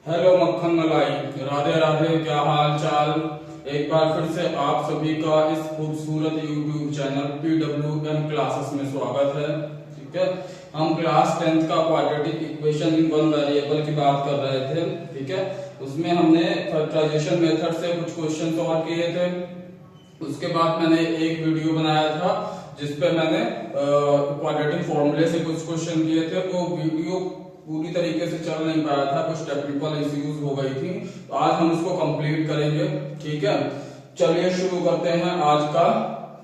Hello मक्खन मलाई, राधे राधे। क्या हाल चाल। एक बार फिर से आप सभी का इस खूबसूरत यूट्यूब चैनल PWM क्लासेस में स्वागत है। ठीक है, हम क्लास 10th का quadratic equation in one variable की बात कर रहे थे। ठीक है, उसमें हमने फैक्टराइजेशन मेथड से कुछ क्वेश्चन सॉल्व किए थे। उसके बाद मैंने एक वीडियो बनाया था जिसपे मैंने क्वाड्रेटिक फॉर्मूले से कुछ क्वेश्चन किए थे। वो वीडियो पूरी तरीके से चल नहीं पाया था, कुछ टेक्निकल इश्यूज हो गई थी। तो आज हम उसको कंप्लीट करेंगे। ठीक है, चलिए शुरू करते हैं आज का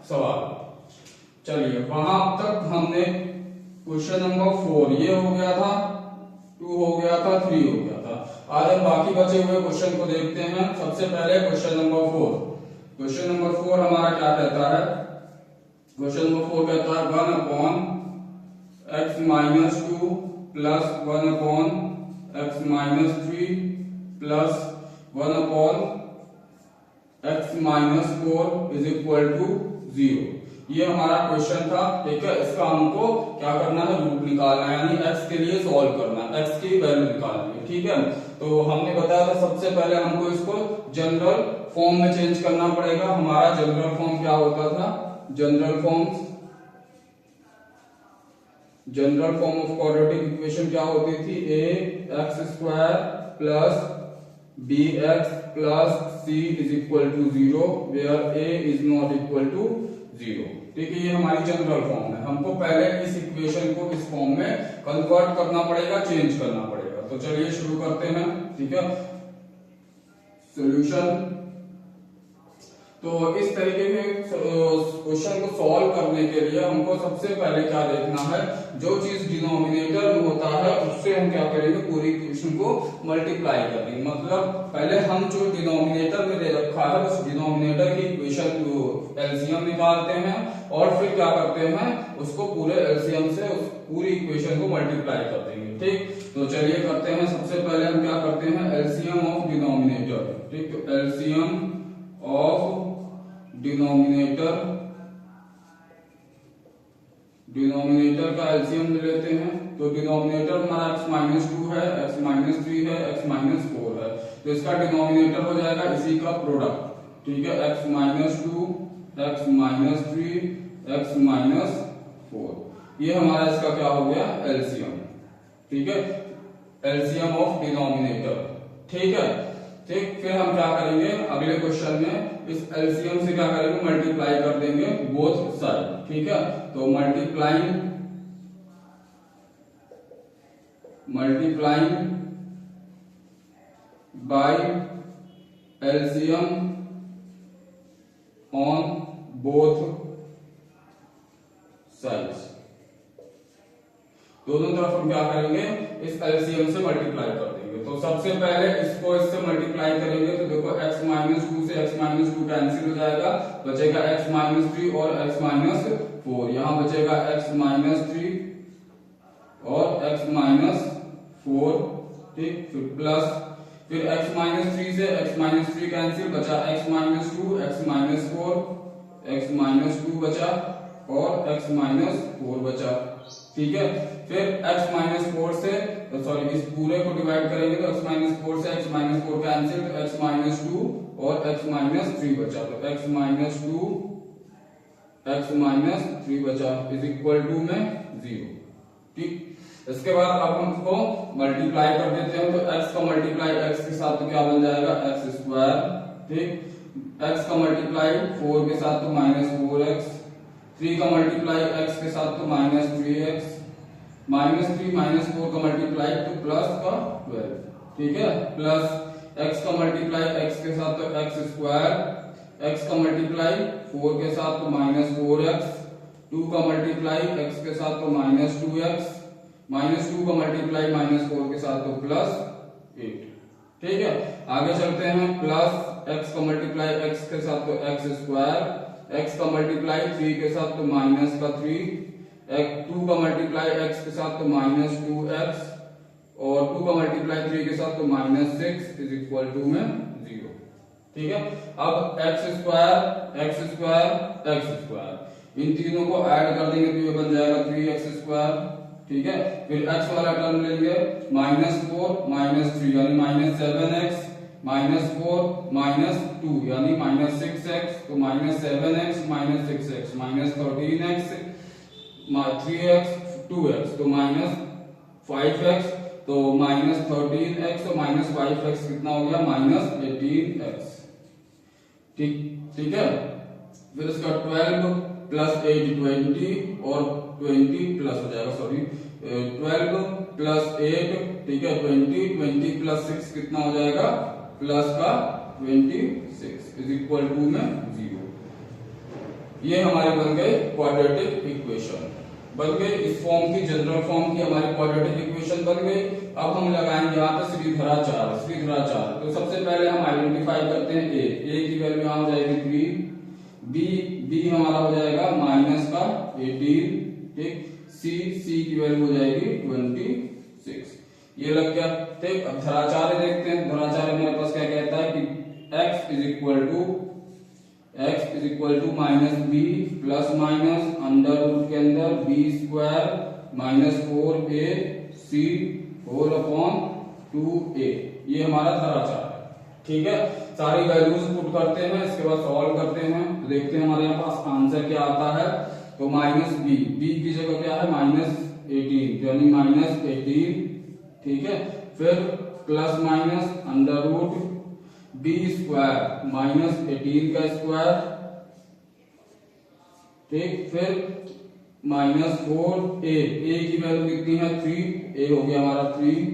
सवाल। चलिए, वहां तक हमने क्वेश्चन नंबर 4 ये हो गया था, 2 हो गया था, 3 हो गया था। आज हम बाकी बचे हुए क्वेश्चन को देखते हैं। सबसे पहले क्वेश्चन नंबर 4। क्वेश्चन नंबर 4 हमारा क्या कहता है? क्वेश्चन नंबर 4 कहता है 1 upon x minus 2 plus 1 upon x minus 3 plus 1 upon x minus 4 is equal to 0। ये हमारा क्वेश्चन था। ठीक है, इसका हमको क्या करना है? रूट निकालना है, यानी x के लिए सॉल्व करना है, x की वैल्यू निकालनी है। ठीक है, तो हमने बताया था सबसे पहले हमको इसको जनरल फॉर्म में चेंज करना पड़ेगा। हमारा जनरल फॉर्म क्या होता था? General form of quadratic equation क्या होती थी? ax² plus bx plus c is equal to 0 where a is not equal to 0। ठीक है, ये हमारी जनरल फॉर्म है। हमको पहले इस इक्वेशन को इस फॉर्म में कन्वर्ट करना पड़ेगा, चेंज करना पड़ेगा। तो चलिए शुरू करते हैं। ठीक है, सॉल्यूशन। तो इस तरीके के क्वेश्चन को सॉल्व करने के लिए हमको सबसे पहले क्या देखना है? जो चीज डिनोमिनेटर में होता है उससे हम क्या करेंगे? पूरी इक्वेशन को मल्टीप्लाई कर देंगे। मतलब पहले हम जो डिनोमिनेटर में दे रखा है उस डिनोमिनेटर की इक्वेशन को एलसीएम निकालते हैं और फिर क्या करते हैं? उसको पूरे एलसीएम से उस पूरी इक्वेशन को मल्टीप्लाई कर देंगे। ठीक, तो चलिए करते हैं। सबसे पहले हम क्या करते हैं? LCM of denominator. ठीक, तो एलसीएम ऑफ डिनोमिनेटर का एलसीएम ले लेते हैं। तो डिनोमिनेटर हमारा x माइनस 2 है, x माइनस 3 है, x माइनस 4 है। तो इसका डिनोमिनेटर हो जाएगा इसी का प्रोडक्ट। ठीक है, x minus 2, x minus 3, x minus 4। ये हमारा इसका क्या हो गया? एलसीएम। ठीक है, एलसीएम ऑफ डिनोमिनेटर। ठीक है, ठीक। फिर हम क्या करेंगे? अगले क्वेश्चन में इस एलसीएम से क्या करेंगे? मल्टीप्लाई कर देंगे बोथ साइड। ठीक है, तो multiplying by LCM on both sides. दोनों तरफ हम क्या करेंगे? इस एलसीएम से मल्टीप्लाई कर देंगे। तो सबसे पहले इसको इससे मल्टीप्लाई करेंगे तो देखो x माइनस 2 से x माइनस 2 कैंसिल हो जाएगा, बचेगा x माइनस 3 और x माइनस 4। यहां बचेगा x माइनस 3 और x माइनस 4। ठीक, फिर प्लस, फिर x माइनस 3 से x माइनस 3 कैंसिल, बचा x minus 2, x minus 4, x minus 2 बचा और x माइनस 4 बचा। ठीक है, फिर x माइनस 4 से सॉरी इस पूरे को डिवाइड करेंगे तो x माइनस 4 से x माइनस 4 कैंसिल, तो x माइनस 2 और x माइनस 3 बचा। तो x माइनस 2, x माइनस 3 बचा इज इक्वल टू में 0। ठीक, इसके बाद अब हम इसको मल्टीप्लाई कर देते हैं। तो x का मल्टीप्लाई x के साथ तो क्या बन जाएगा? x²। ठीक, x का मल्टीप्लाई 4 के साथ तो माइनस 4x, 3 का मल्टीप्लाई x के साथ तो माइनस 3x, माइनस 3 माइनस 4 का मल्टीप्लाई तो प्लस का 12। ठीक है, प्लस x का मल्टीप्लाई x के साथ तो x², x का मल्टीप्लाई 4 के साथ तो माइनस 4x, 2 का मल्टीप्लाई x के साथ तो माइनस 2x, माइनस 2 का मल्टीप्लाई माइनस 4 के साथ तो प्लस 8। ठीक है, आगे चलते हैं। प्लस x का मल्टीप्लाई x के साथ तो x², x का मल्टीप्लाई 3 के साथ तो माइनस का 3, 2 का मल्टीप्लाई x के साथ तो माइनस 2x और 2 का मल्टीप्लाई 3 के साथ तो माइनस 6 इज इक्वल टू में 0। ठीक है, अब x² इन तीनों को ऐड कर देंगे तो ये बन जाएगा 3x²। ठीक है। फिर x वाला टर्म लेंगे -4 -3 यानी -7x -4 -2 यानी -6x, तो -7x -6x -13x 3x 2x तो -5x, तो -13x और -5x कितना हो गया -18x। ठीक है। फिर इसका 12 + 8 20 और 20 प्लस हो जाएगा, सॉरी 12 + 8 ठीक है 20 20 + 6 कितना हो जाएगा प्लस का 26 = में 0। ये हमारे बन गए क्वाड्रेटिक इक्वेशन, बन गए इस फॉर्म की, जनरल फॉर्म की हमारी क्वाड्रेटिक इक्वेशन बन गई। अब हम लगाएंगे यहाँ पे श्रीधराचार्य। तो सबसे पहले हम आइडेंटिफाई करते हैं ए की वैल्यू यहाँ हो जाएगी 3, बी हमारा हो जाएगा -18 ठीक, सी की वैल्यू हो जाएगी 26, ये लग गया ठीक। अब धराचार्य देखते हैं, धराचार्य हमारे पास क्या कहता है कि x = -b plus minus under root के अंदर b² -4ac whole upon 2a, ये हमारा धराचार्य है। ठीक है, सारी वैल्यूज पुट करते हैं, इसके बाद सॉल्व करते हैं, तो देखते हैं हमारे यहाँ पास आंसर क्या आता है। तो -b की जगह क्या है -18 यानी -18 ठीक है। फिर plus minus under root b² -18 का स्क्वायर ठीक, फिर -4a की वैल्यू कितनी है 3, a हो गया हमारा 3,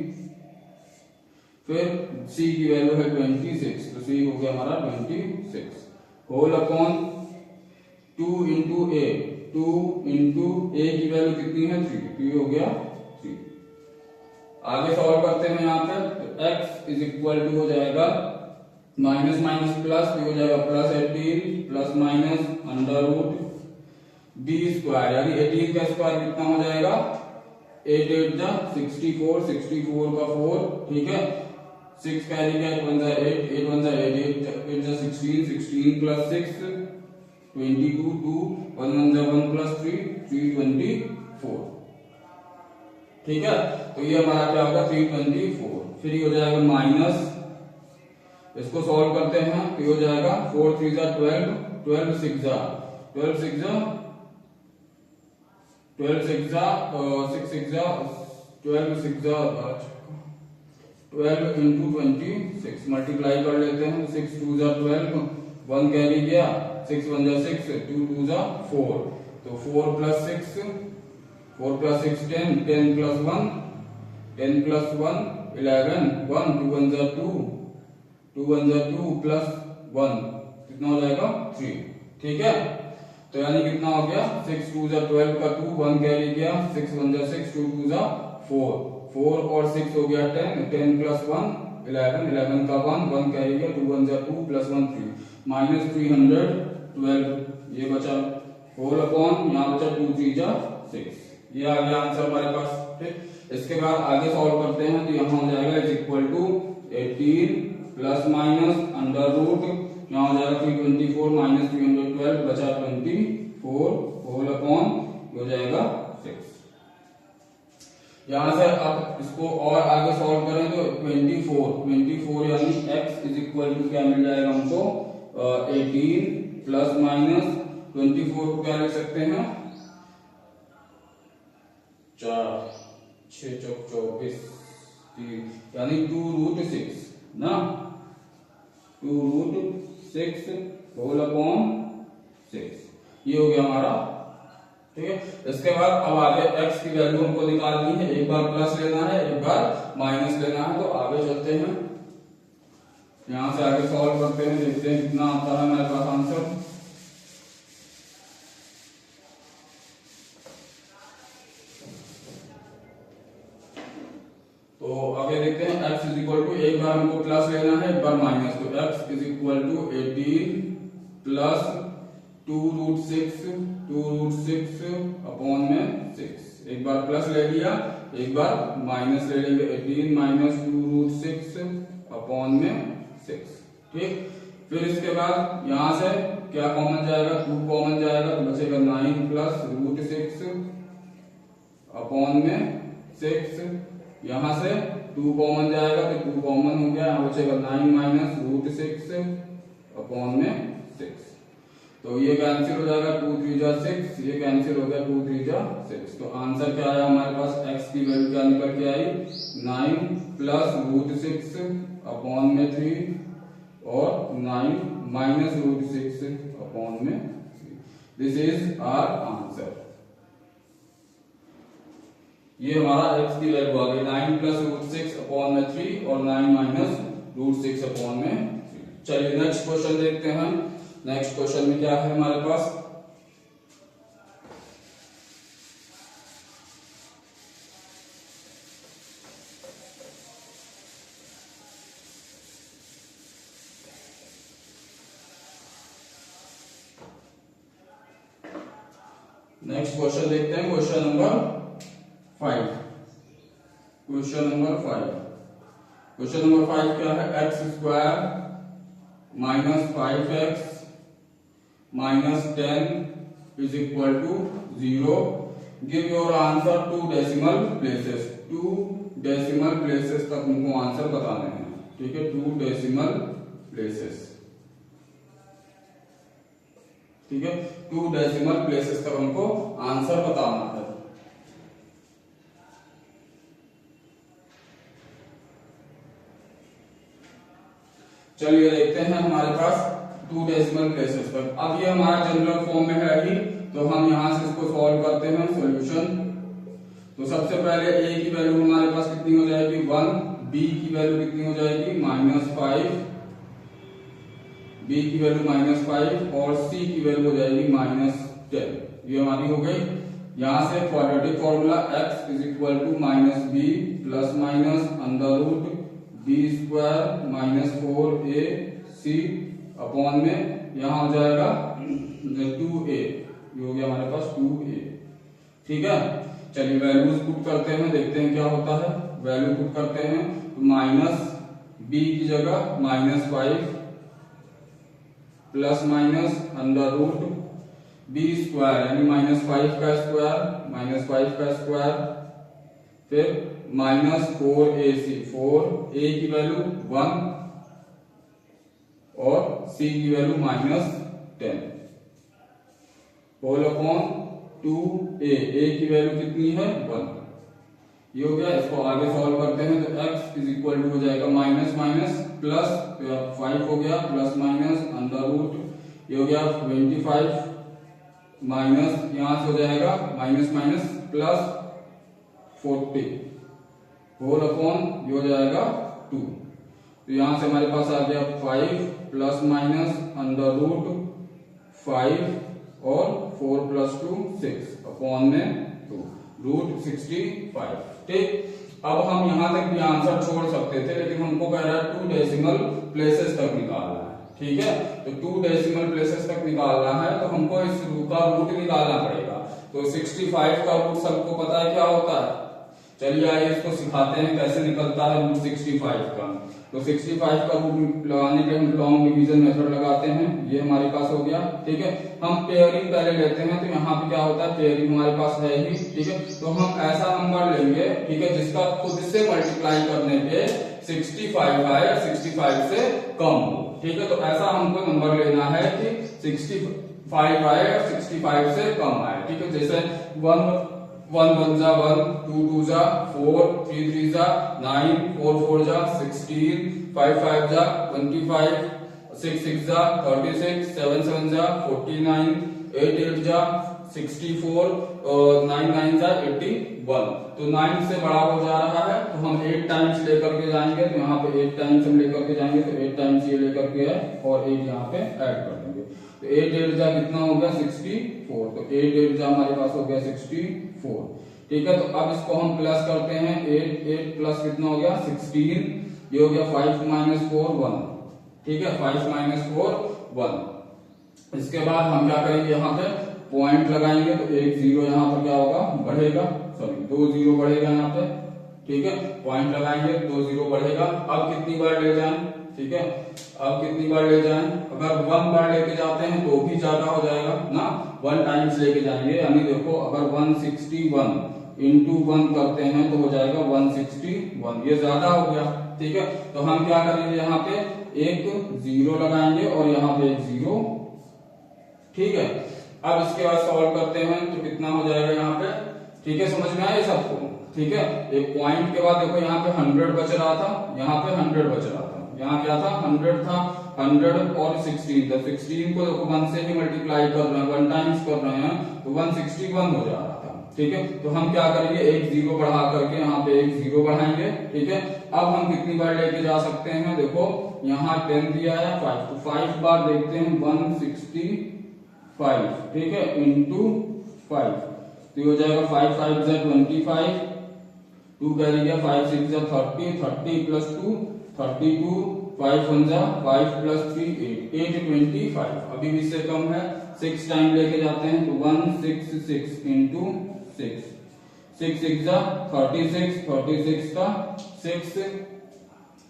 फिर c की वैल्यू है 26, तो c हो गया हमारा 26 होल अपॉन 2 × a की वैल्यू कितनी है 3, तो ये हो गया 3। आगे सॉल्व करते हैं यहाँ पे, तो x = हो जाएगा माइनस माइनस प्लस, हो जाएगा +18 plus minus under root b² यानी 18 का स्क्वायर कितना हो जाएगा 8 8 जा 64, 64 का 4 ठीक है, 6 कैरी गया 8 1 जा 8, 8 1 जा 8, 8 जा 16, 16 प्लस 6 22, 2 1 1 जा 1 प्लस 3 324 ठीक है। तो ये हमारा क्या होगा 324, फिर ये हो जाएगा माइनस, इसको सॉल्व करते हैं तो ये हो जाएगा 4 3 जा 12, 12 6 जा 12 6 जा 12 6 जा 6 6 जा 12 6 जा 12 × 26 मल्टीप्लाई कर लेते हैं, 6 2 जा 12, 1 कैरी गया 6 1 जा 6, 2 2 जा 4, तो 4 + 6 4 + 6 10, 10 + 1 10 + 1 11, 1 2 1 जा 2, 2 1 जा 2 प्लस 1 कितना हो जाएगा 3 ठीक है। तो यानी कितना हो गया 6 2 जा 12 का 2, 1 कैरी गया 6 1 जा 6, 2 2 जा 4, 4 और 6 हो गया 10, 10 + 1 11, 11 का 1, 1 कैरी गया 2 1 जा 2 प्लस 1 3 -312, ये बचा होल अपॉन यहाँ बचा 2 3 जा 6, ये आ गया आंसर हमारे पास ठीक। इसके बाद आगे सॉल्व करते हैं, तो यहाँ हो जाएगा = 18 प्लस माइनस अंडर रूट यहाँ हो जाएगा 324 -312 बचा 24 होल अपॉन हो जाएगा 6। यहाँ से अब इसको और आगे सॉल्व करें तो 24 यानी x = क्या मिल जाएगा हमको 18 प्लस माइनस 24 को क्या लिख सकते हैं 4 6 24 यानी 2√6 ना 2√6 होल अपॉन 6, ये हो गया हमारा ठीक है। इसके बाद अब आगे x की वैल्यू हमको निकालनी है, एक बार प्लस लेना है एक बार माइनस लेना है, तो आगे चलते हैं यहां से आगे सॉल्व करते हैं, देखते हैं कितना आता है हमारे पास आंसर। तो आगे देखते हैं x = एक बार हमको प्लस लेना है एक बार माइनस, तो x = 18 प्लस 2√6 अपॉन में 6, एक बार प्लस ले लिया एक बार माइनस ले लेंगे 18 - 2√6 अपॉन में 6 ठीक। फिर इसके बाद यहां से क्या कॉमन जाएगा 2 कॉमन जाएगा, तो बचेगा 9 + √6 अपॉन में 6, यहां से 2 कॉमन जाएगा तो 2 कॉमन हो गया, यहाँ बचेगा 9 माइनस रूट 6 अपॉन में 6। तो ये कैंसिल हो जाएगा, 2 3 जा 6, ये कैंसिल हो गया, 2 3 जा 6। तो आंसर क्या आया हमारे पास, x की वैल्यू क्या निकल के आई, 9 प्लस रूट 6 अपॉन में 3 और 9 माइनस रूट 6 अपॉन में 3। This is our answer. ये हमारा x की वैल्यू आ गई 9 प्लस रूट 6 अपॉन में 3 और 9 माइनस रूट 6 अपॉन में 3। चलिए नेक्स्ट क्वेश्चन देखते हैं। नेक्स्ट क्वेश्चन में क्या है हमारे पास, नेक्स्ट क्वेश्चन देखते हैं, क्वेश्चन नंबर 5। क्वेश्चन नंबर 5 क्या है, x square minus 5x minus 10 is equal to 0। Give your answer 2 decimal places. 2 decimal places तक हमको आंसर बताने हैं, ठीक है, 2 डेसिमल प्लेसेस, ठीक है, 2 डेसिमल प्लेसेस तक हमको आंसर बताना है। चलिए देखते हैं हमारे पास 2 डेसिमल प्लेसेस पर। अब ये हमारा जनरल फॉर्म में है ही, तो हम यहां से इसको सॉल्व करते हैं सॉल्यूशन। तो सबसे पहले a की वैल्यू हमारे पास कितनी हो जाएगी 1, b की वैल्यू कितनी हो जाएगी -5, b की वैल्यू -5 और c की वैल्यू हो जाएगी -10। ये हमारी हो गई। यहां से quadratic formula x is equal to -b plus minus under root b square minus 4ac upon में यहां हो जाएगा 2a, ये हो गया हमारे पास 2a, ठीक है। चलिए वैल्यूज पुट करते हैं, देखते हैं क्या होता है। वैल्यू पुट करते हैं तो माइनस b की जगह -5 plus minus under root b square यानी -5 का स्क्वायर फिर -4ac, 4a की वैल्यू 1 और c की value -10 whole upon 2a, a की वैल्यू कितनी है 1। ये हो गया। इसको आगे सॉल्व करते हैं तो x इज इक्वल टू हो जाएगा माइनस माइनस प्लस 5 हो गया प्लस माइनस अंडर रूट, ये हो गया 25 माइनस यहां से हो जाएगा minus minus plus 40 whole upon ये हो जाएगा 2। तो यहां से हमारे पास आ गया 5 प्लस माइनस अंडर रूट 5 और 4 प्लस 2 6 अपॉन में 2 रूट 65, ठीक। अब हम यहां तक भी आंसर छोड़ सकते थे, लेकिन हमको कह रहा है 2 डेसिमल प्लेसेस तक निकालना है, ठीक है। तो 2 डेसिमल प्लेसेस तक निकालना है तो हमको इस का रूट निकालना पड़ेगा। तो 65 का रूट सबको पता है क्या होता है। चलिए आइए इसको सिखाते हैं कैसे निकलता है रूट 65 का। तो 65 का रूट लगाने के हम लॉन्ग डिवीजन मेथड लगाते हैं। ये हमारे पास हो गया, ठीक है। हम पेयरिंग पहले लेते हैं, तो यहाँ पे क्या होता है पेयरिंग हमारे पास है ही, ठीक है। तो हम ऐसा नंबर लेंगे, ठीक है, जिसका खुद से मल्टीप्लाई करने पे 65 आए, 65 से कम हो, ठीक है। तो ऐसा हमको नंबर लेना है कि 65 आए और 65 से कम आए, ठीक है। जैसे 1 1 जा 1, 2 2 जा 4, 3 3 जा 9, 4 4 जा 16, 5 5 जा 25, 6 6 जा 36, 7 7 जा 49, 8 8 जा 64, 9 9 जा 81। तो 9 से बड़ा हो जा रहा है तो हम 8 टाइम्स लेकर के जाएंगे, तो यहाँ पे 8 टाइम्स हम लेकर के जाएंगे, तो 8 टाइम्स ये लेकर के आए और 8 यहाँ पे ऐड कर देंगे। तो 8 8 जा कितना हो गया 64, तो 8 8 जा हमारे पास हो गया 64, ठीक है। तो अब इसको हम प्लस करते हैं, 8 8 प्लस कितना हो गया 16, ये हो गया 5 - 4 1, ठीक है, 5 - 4 1। इसके बाद हम क्या करेंगे, यहाँ पे पॉइंट लगाएंगे, तो एक 0 यहाँ पर क्या होगा बढ़ेगा, सॉरी 2 0 बढ़ेगा यहाँ पे, ठीक है। पॉइंट लगाएंगे 2 0 बढ़ेगा। अब कितनी बार ले जाएं, ठीक है, अब कितनी बार ले जाएं, अगर 1 बार लेके जाते हैं तो भी ज्यादा हो जाएगा ना, 1 टाइम्स लेके जाएंगे, यानी देखो अगर 161 इंटू 1 करते हैं तो हो जाएगा 161, ये ज्यादा हो गया। ठीक है, तो हम क्या करेंगे, यहाँ पे एक 0 लगाएंगे और यहाँ पे एक 0। ठीक है, अब इसके बाद सॉल्व करते हैं तो कितना हो जाएगा यहाँ पे। ठीक है, समझ में आया सबको। ठीक है, एक पॉइंट के बाद देखो यहाँ पे 100 बच रहा था, यहाँ पे 100 बच रहा था, यहाँ क्या था 100 था, 100 और 16 था। 16 को देखो 1 से ही मल्टीप्लाई कर रहे हैं, 1 टाइम्स कर रहे हैं तो 161 हो जा रहा था। ठीक है, तो हम क्या करेंगे, एक 0 बढ़ा करके यहाँ पे एक 0 बढ़ाएंगे। ठीक है, अब हम कितनी बार लेके जा सकते हैं, देखो यहाँ 10 दिया है 5, तो 5 बार देखते हैं 165। ठीक है, इंटू 5 तो हो जाएगा 5 5 जा 25, 2 कैरी गया, 5 6 जा 30, 30 प्लस 2 32, 5 1 जा 5 प्लस 3 8 25। अभी भी इससे कम है, 6 टाइम लेके जाते हैं तो 166 इंटू 6, 6 6 जा 36, 36 का 6।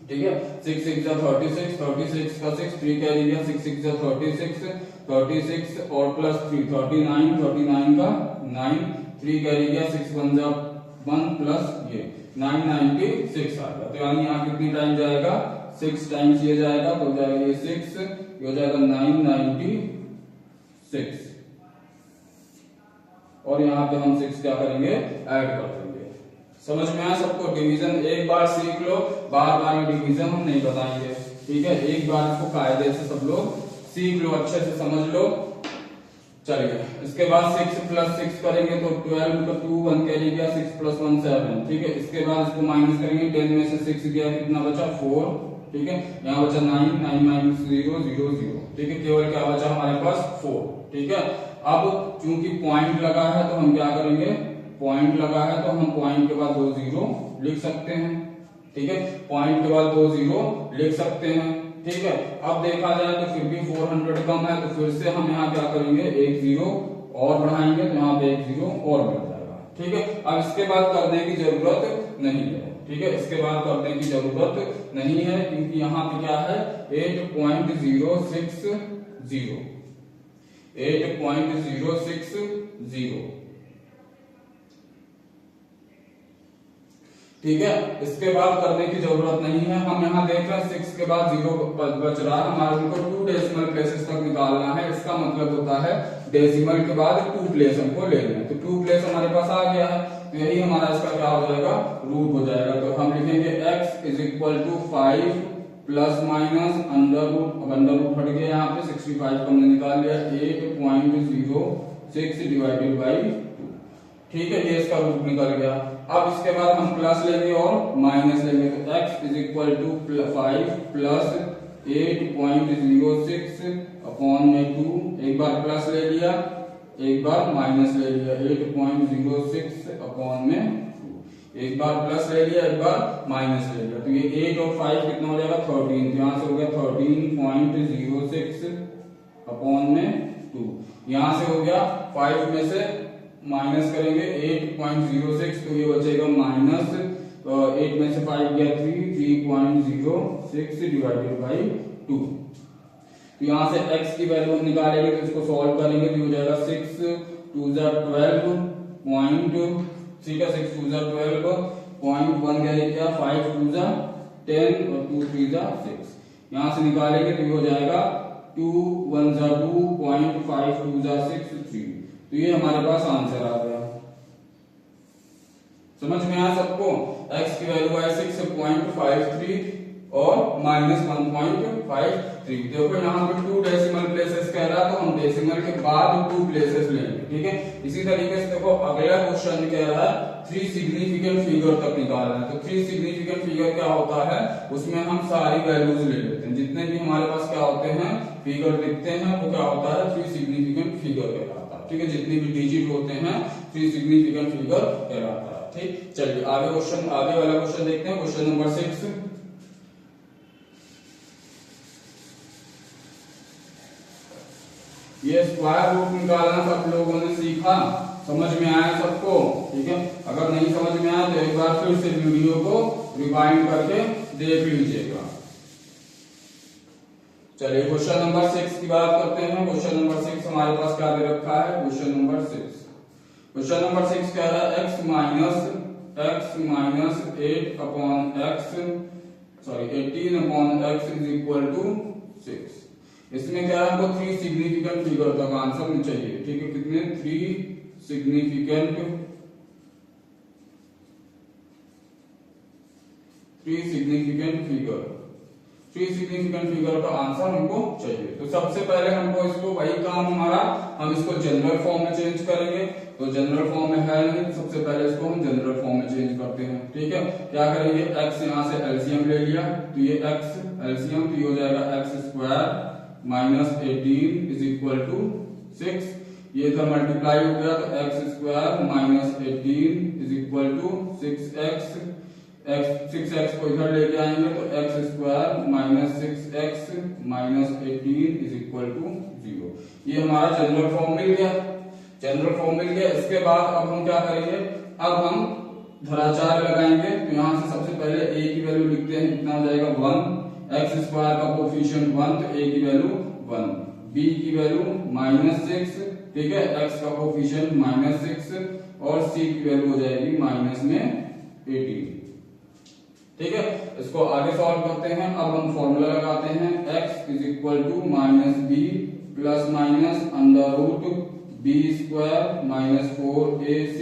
ठीक है, 6 6 जा 36, 36 का 6, 3 कैरी गया, 6 6 जा 36, 36 और प्लस 3 39, 39 का 9, 3 कैरी गया, 6 1 जा 1 प्लस ये 996 आ गया। तो यानी यहाँ कितनी टाइम जाएगा, 6 टाइम्स ये जाएगा तो हो जाएगा ये 6, ये हो जाएगा 996 और यहाँ पे हम 6 क्या करेंगे, ऐड कर देंगे। समझ में आया सबको। डिवीजन एक बार सीख लो, बार बार डिवीजन हम नहीं बताएंगे। ठीक है, एक बार इसको कायदे से सब लोग सीख लो, अच्छे से समझ लो। चलिए, इसके बाद 6 प्लस 6 करेंगे तो 12 का 2 1 कैरी गया, 6 प्लस 1 7। ठीक है, इसके बाद इसको माइनस करेंगे, 10 में से 6 गया, कितना बचा 4। ठीक है, यहाँ बचा 9 9 माइनस 0 0 0। ठीक है, केवल क्या बचा हमारे पास 4। ठीक है, अब चूंकि पॉइंट लगा है तो हम क्या करेंगे, पॉइंट लगा है तो हम पॉइंट के बाद 2 0 लिख सकते हैं। ठीक है, पॉइंट के बाद 2 0 लिख सकते हैं। ठीक है, अब देखा जाए तो फिर भी 400 कम है तो फिर से हम यहाँ क्या करेंगे, एक 0 और बढ़ाएंगे तो यहाँ पे एक 0 और बढ़ जाएगा। ठीक है, अब इसके बाद करने की जरूरत नहीं है। ठीक है, इसके बाद करने की जरूरत नहीं है क्योंकि यहाँ पे क्या है 8.060, 8.060। ठीक है, इसके बाद करने की जरूरत नहीं है। हम यहाँ देख रहे हैं 6 के बाद 0 बच रहा है, हमारे को 2 डेसिमल प्लेसेस तक निकालना है। इसका मतलब होता है डेसिमल के बाद 2 प्लेस हमको लेना है, तो 2 प्लेस हमारे पास आ गया है, तो यही हमारा इसका क्या हो जाएगा, रूट हो जाएगा। तो हम लिखेंगे x is equal to 5 plus minus under root हट गया, यहाँ पे 65 को हमने निकाल लिया, 8.06 डिवाइडेड बाई 2। ठीक है, ये इसका रूट निकल गया। अब इसके बाद हम प्लस लेंगे और माइनस लेंगे, तो x is equal to 5 plus 8.06 upon में 2। एक बार प्लस ले लिया, एक बार माइनस ले लिया, 8.06 अपॉन में 2। एक बार प्लस ले लिया, एक बार माइनस ले लिया, तो ये 8 और 5 कितना हो जाएगा 13। तो यहाँ से हो गया 13.06 अपॉन में 2। यहाँ से हो गया 5 में से माइनस करेंगे 8.06 तो ये बचेगा माइनस 8 में से 5 गया 3.06 डिवाइडेड बाई 2। तो यहाँ से x की वैल्यू हम निकालेंगे तो इसको सॉल्व करेंगे तो हो जाएगा 6 2 जा 12 पॉइंट, ठीक है 6 2 जा 12 पॉइंट 1 क्या 5 2 जा 10 और 2 3 जा 6। यहाँ से निकालेंगे तो ये हो जाएगा 2 1 जा 2 पॉइंट 5 2 जा 6 3। तो ये हमारे पास आंसर आ गया। समझ में आया सबको। x की वैल्यू है 6.53 और माइनस 1.53। देखो यहाँ पे 2 डेसिमल प्लेसेस कह रहा है तो हम डेसिमल के बाद 2 प्लेसेस लेंगे। ठीक है, इसी तरीके से देखो अगला क्वेश्चन कह रहा है 3 सिग्निफिकेंट फिगर तक निकालना है। तो 3 सिग्निफिकेंट फिगर क्या होता है, उसमें हम सारी वैल्यूज ले लेते हैं, जितने भी हमारे पास क्या होते हैं फिगर दिखते हैं वो क्या होता है 3 सिग्निफिकेंट फिगर कहलाता है। ठीक है, जितने भी डिजिट होते हैं 3 सिग्निफिकेंट फिगर कहलाता है। ठीक, चलिए आगे वाला क्वेश्चन देखते हैं। क्वेश्चन नंबर 6, ये स्क्वायर रूट निकालना सब लोगों ने सीखा, समझ में आया सबको। ठीक है, अगर नहीं समझ में आया तो एक बार फिर से वीडियो को रिवाइंड करके देख लीजिएगा। चलिए क्वेश्चन नंबर 6 की बात करते हैं। क्वेश्चन नंबर 6 हमारे पास क्या दे रखा है, क्वेश्चन नंबर 6 क्वेश्चन नंबर 6 कह रहा है x minus 8 upon x, sorry 18 upon x is equal to 6। इसमें क्या है, हमको 3 सिग्निफिकेंट फिगर तक आंसर में चाहिए। ठीक है, कितने 3 सिग्निफिकेंट फिगर का आंसर हमको चाहिए। तो सबसे पहले हमको इसको, वही काम हमारा, हम इसको जनरल फॉर्म में चेंज करेंगे। तो जनरल फॉर्म में है नहीं, सबसे पहले इसको हम जनरल फॉर्म में चेंज करते हैं। ठीक है, क्या करेंगे, x यहां से एलसीएम ले लिया, तो ये x एलसीएम, तो ये हो जाएगा x square minus 18 is equal to 6। ये इधर मल्टीप्लाई हो गया, तो x square minus 18 is equal to 6x। 6x को इधर लेके आएंगे, तो x square minus 6x minus 18 is equal to 0। ये हमारा जनरल फॉर्म मिल गया। इसके बाद अब हम क्या करेंगे, अब हम धराचार लगाएंगे। तो यहाँ से सबसे पहले a की वैल्यू लिखते हैं, कितना हो जाएगा 1। x स्क्वायर का कोफिशिएंट 1, तो a की वैल्यू 1, b की वैल्यू -6। ठीक है, x का कोफिशिएंट -6 और c की वैल्यू हो जाएगी माइनस में 18। ठीक है, इसको आगे सॉल्व करते हैं। अब हम फॉर्मूला लगाते हैं, x is equal to minus b plus minus under root b square minus 4ac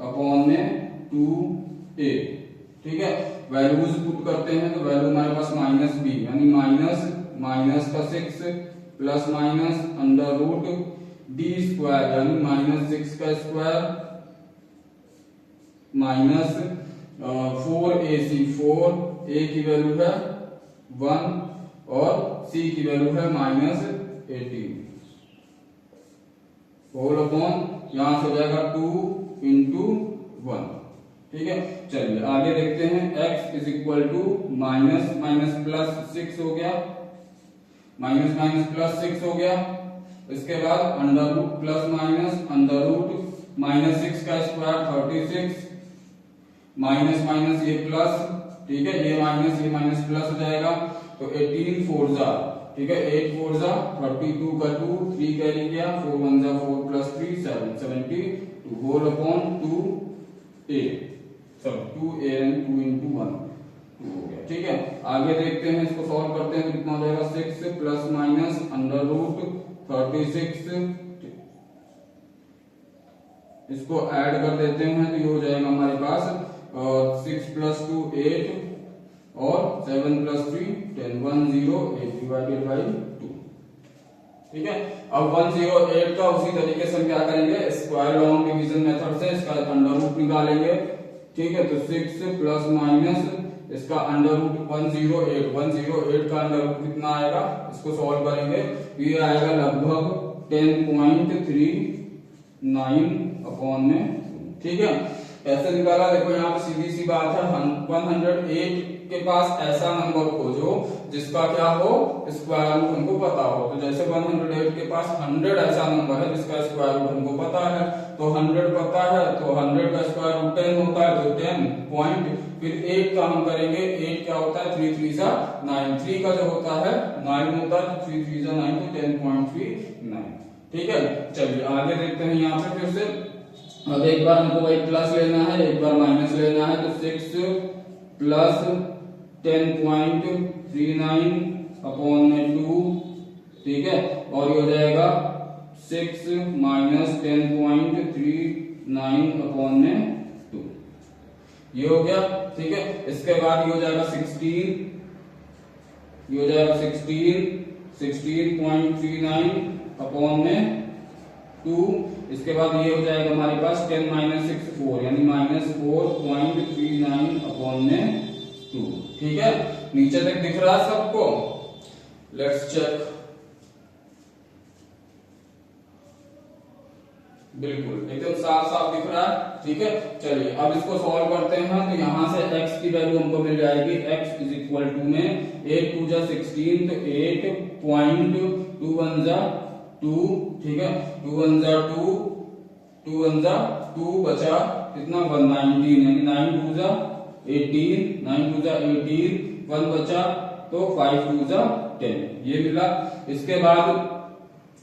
upon में 2a। ठीक है, वैल्यूज पुट करते हैं, तो वैल्यू हमारे पास माइनस बी यानी माइनस का 6 plus minus under root d square यानी -6 का स्क्वायर माइनस 4ac, 4a की वैल्यू है 1 और c की वैल्यू है -18 होल अपॉन, यहां से हो जाएगा 2 इंटू 1। ठीक है, चलिए आगे देखते हैं। x is equal to minus plus 6 हो गया, माइनस प्लस 6 हो गया। इसके बाद under root plus minus under root -6 का स्क्वायर 36 माइनस ये प्लस। ठीक है, ये माइनस प्लस हो जाएगा, तो 18 4 जा, ठीक है 8 4 जा 32 का 2 3 कैरी गया, 4 1 जा 4 प्लस 3 7 72 होल अपॉन 2a, सब 2a यानी 2 इंटू 1 2 हो गया। ठीक है, आगे देखते हैं, इसको सॉल्व करते हैं, तो कितना हो जाएगा 6 प्लस माइनस अंडर रूट 36, इसको ऐड कर देते हैं, तो ये हो जाएगा हमारे पास 6 प्लस 2 8 और 7 प्लस 3 10 108 डिवाइडेड बाई 2। ठीक है, अब 108 का उसी तरीके से हम क्या करेंगे, स्क्वायर लॉन्ग डिवीजन मेथड से इसका अंडर रूट निकालेंगे। ठीक है, तो 6 प्लस माइनस इसका अंडर रूट 108 का अंडर रूट कितना आएगा, इसको सॉल्व करेंगे, ये आएगा लगभग 10.39 अपॉन में। ठीक है, ऐसे निकाला। देखो यहाँ पे सीधी सी बात है, 108 के पास ऐसा नंबर खोजो जिसका क्या हो, स्क्वायर रूट हमको पता हो। तो जैसे 108 के पास 100 ऐसा नंबर है जिसका स्क्वायर रूट हमको पता है, तो 100 पता है, तो 100 का स्क्वायर रूट 10 होता है, तो 10 पॉइंट, फिर 8 का हम करेंगे, 8 क्या होता है 3 3 सा 9, 3 का जो होता है 9 होता है, तो 3 3 सा 9, तो 10.39। ठीक है, चलिए आगे देखते हैं। यहाँ पे फिर से अब एक बार हमको वही प्लस लेना है, एक बार माइनस लेना है, तो 6 प्लस 10.39 अपॉन में 2। ठीक है, और ये हो जाएगा 6 माइनस 10.39 अपॉन में 2, ये हो गया। ठीक है, इसके बाद ये हो जाएगा 16, ये हो जाएगा 16.39 अपॉन में 2। इसके बाद ये हो जाएगा हमारे पास 10 माइनस 6 4 यानी -4.39 अपॉन में 2। ठीक है, नीचे तक दिख रहा है सबको, लेट्स चेक। बिल्कुल एकदम साफ साफ दिख रहा है। ठीक है, चलिए अब इसको सॉल्व करते हैं। तो यहां से x की वैल्यू हमको मिल जाएगी, x इज इक्वल टू में 8 2 जा 16, तो 8.21 जा 2। ठीक है, 2 1 जा 2, 2 1 जा 2 बचा कितना 119 यानी 9 2 जा 18, 9 2 जा 18, 1 बचा तो 5 2 जा 10, ये मिला। इसके बाद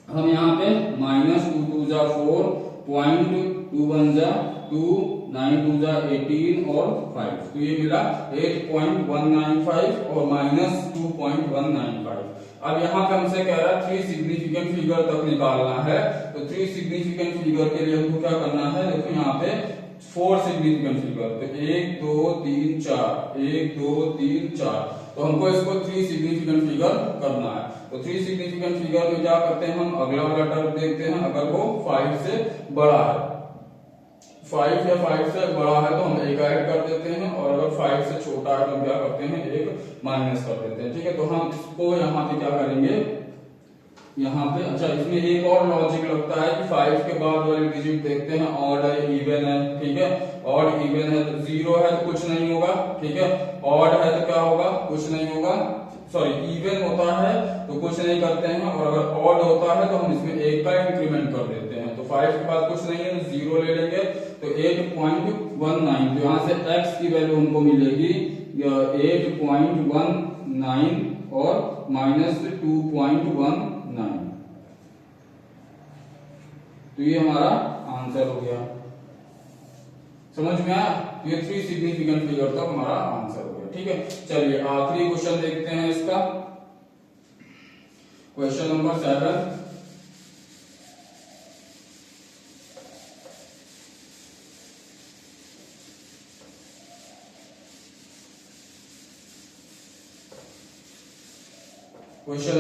हम यहाँ पे -2 2 जा 4 पॉइंट 2 1 जा 2, 9 2 जा 18 और 5, तो ये मिला 8.195 और माइनस 2.195। अब यहाँ पे हमसे कह रहा है 3 सिग्निफिकेंट फिगर तक निकालना है, तो 3 सिग्निफिकेंट फिगर के लिए हमको क्या करना है, देखो यहाँ पे 4 सिग्निफिकेंट फिगर, तो 1 2 3 4, 1 2 3 4, तो हमको इसको 3 सिग्निफिकेंट फिगर करना है। तो 3 सिग्निफिकेंट फिगर में क्या करते हैं, हम अगला वाला टर्म देखते हैं, अगर वो 5 से बड़ा है, 5 या 5 से बड़ा है तो हम एक ऐड कर देते हैं, और अगर 5 से छोटा है तो हम क्या करते हैं, एक माइनस कर देते हैं। ठीक है, तो हम इसको यहाँ पे क्या करेंगे, यहाँ पे अच्छा इसमें एक और लॉजिक लगता है कि 5 के बाद वाले डिजिट देखते हैं, ऑड है इवन है, ठीक है, ऑड इवन है, तो 0 है तो कुछ नहीं होगा, ठीक है, ऑड है तो क्या होगा, कुछ नहीं होगा, सॉरी इवन होता है तो कुछ नहीं करते हैं, और अगर ऑड होता है तो हम इसमें एक का इंक्रीमेंट कर देते हैं। तो 5 के बाद कुछ नहीं है तो 0 ले लेंगे, तो 8.19, तो यहाँ से x की वैल्यू हमको मिलेगी 8.19 और माइनस 2.19, तो ये हमारा आंसर हो गया। समझ में आया, ये 3 सिग्निफिकेंट फिगर तक हमारा आंसर हो गया। ठीक है, चलिए आखिरी क्वेश्चन देखते हैं इसका, क्वेश्चन नंबर 7। क्वेश्चन